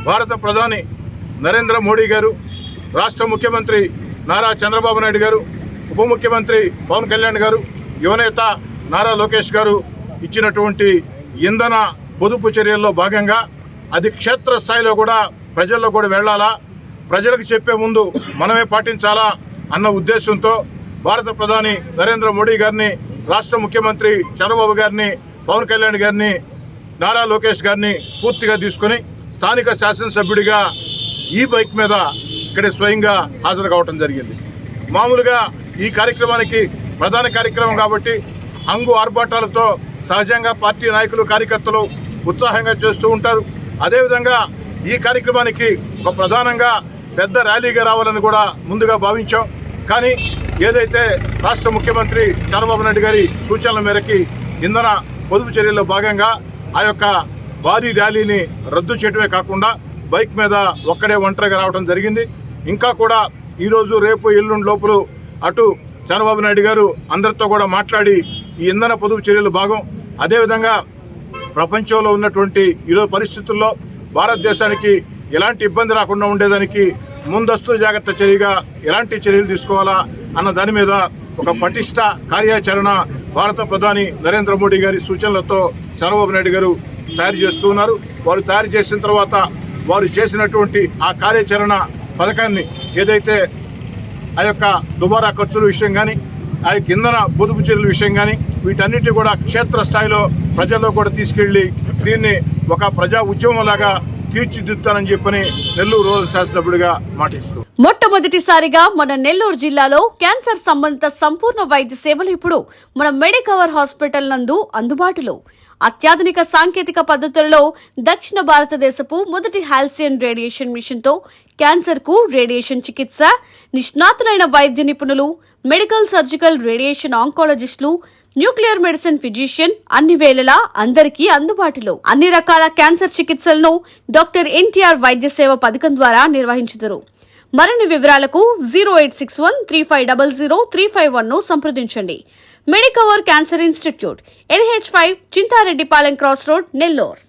భారత ప్రధాని నరేంద్ర మోడీ గారు, రాష్ట్ర ముఖ్యమంత్రి నారా చంద్రబాబు నాయుడు గారు, ఉప ముఖ్యమంత్రి పవన్ కళ్యాణ్ గారు, యువనేత నారా లోకేష్ గారు ఇచ్చినటువంటి ఇంధన పొదుపు చర్యల్లో భాగంగా అది క్షేత్రస్థాయిలో కూడా ప్రజల్లో కూడా వెళ్ళాలా, ప్రజలకు చెప్పే ముందు మనమే పాటించాలా అన్న ఉద్దేశంతో భారత ప్రధాని నరేంద్ర మోడీ గారిని, రాష్ట్ర ముఖ్యమంత్రి చంద్రబాబు గారిని, పవన్ కళ్యాణ్ గారిని, నారా లోకేష్ గారిని స్ఫూర్తిగా తీసుకొని స్థానిక శాసనసభ్యుడిగా ఈ బైక్ మీద ఇక్కడే స్వయంగా హాజరు కావడం జరిగింది. మామూలుగా ఈ కార్యక్రమానికి ప్రధాన కార్యక్రమం కాబట్టి హంగు ఆర్భాటాలతో సహజంగా పార్టీ నాయకులు, కార్యకర్తలు ఉత్సాహంగా చేస్తూ ఉంటారు. అదేవిధంగా ఈ కార్యక్రమానికి ఒక ప్రధానంగా పెద్ద ర్యాలీగా రావాలని కూడా ముందుగా భావించాం. కానీ ఏదైతే రాష్ట్ర ముఖ్యమంత్రి చంద్రబాబు నాయుడు గారి సూచనల మేరకి ఇంధన పొదుపు చర్యల్లో భాగంగా ఆ యొక్క భారీ ర్యాలీని రద్దు చేయడమే కాకుండా బైక్ మీద ఒక్కడే ఒంటరిగా రావడం జరిగింది. ఇంకా కూడా ఈరోజు, రేపు, ఎల్లుండి లోపల అటు చంద్రబాబు నాయుడు గారు అందరితో కూడా మాట్లాడి ఈ ఇంధన పొదుపు చర్యలు భాగం, అదేవిధంగా ప్రపంచంలో ఉన్నటువంటి ఈరోజు పరిస్థితుల్లో భారతదేశానికి ఎలాంటి ఇబ్బంది రాకుండా ఉండేదానికి ముందస్తు జాగ్రత్త చర్యగా ఎలాంటి చర్యలు తీసుకోవాలా అన్న దాని మీద ఒక పటిష్ట కార్యాచరణ భారత ప్రధాని నరేంద్ర మోడీ గారి సూచనలతో చంద్రబాబు నాయుడు గారు తయారు చేస్తూ ఉన్నారు. వారు తయారు చేసిన తర్వాత వారు చేసినటువంటి ఆ కార్యాచరణ పథకాన్ని ఏదైతే ఆ యొక్క దుబారా ఖర్చుల విషయం కానీ, ఆ యొక్క ఇంధన పొదుపు చర్యల విషయం కానీ, వీటన్నిటి కూడా క్షేత్రస్థాయిలో ప్రజల్లో కూడా తీసుకెళ్లి దీన్ని ఒక ప్రజా ఉద్యమంలాగా తీర్చిదిద్దుతానని చెప్పని నెల్లూరు రూరల్ శాసనసభ్యుడిగా మాటిస్తూ మొట్టమొదటిసారిగా మన నెల్లూరు జిల్లాలో క్యాన్సర్ సంబంధిత సంపూర్ణ వైద్య సేవలు ఇప్పుడు మన మెడికవర్ హాస్పిటల్ నందు అందుబాటులో. అత్యాధునిక సాంకేతిక పద్ధతుల్లో దక్షిణ భారతదేశపు మొదటి హాల్సియన్ రేడియేషన్ మిషన్ తో క్యాన్సర్ కు రేడియేషన్ చికిత్స, నిష్ణాతులైన వైద్య నిపుణులు, మెడికల్ సర్జికల్ రేడియేషన్ ఆంకాలజిస్టులు, న్యూక్లియర్ మెడిసిన్ ఫిజిషియన్ అన్ని వేళలా అందరికీ అందుబాటులో. అన్ని రకాల క్యాన్సర్ చికిత్సలను డాక్టర్ ఎన్టీఆర్ వైద్య సేవ పథకం ద్వారా నిర్వహించుదురు. మరిన్ని వివరాలకు 086135003551 ను సంప్రదించండి. Medicover cancer institute, NH5, Chintareddypalem cross road, Nellore.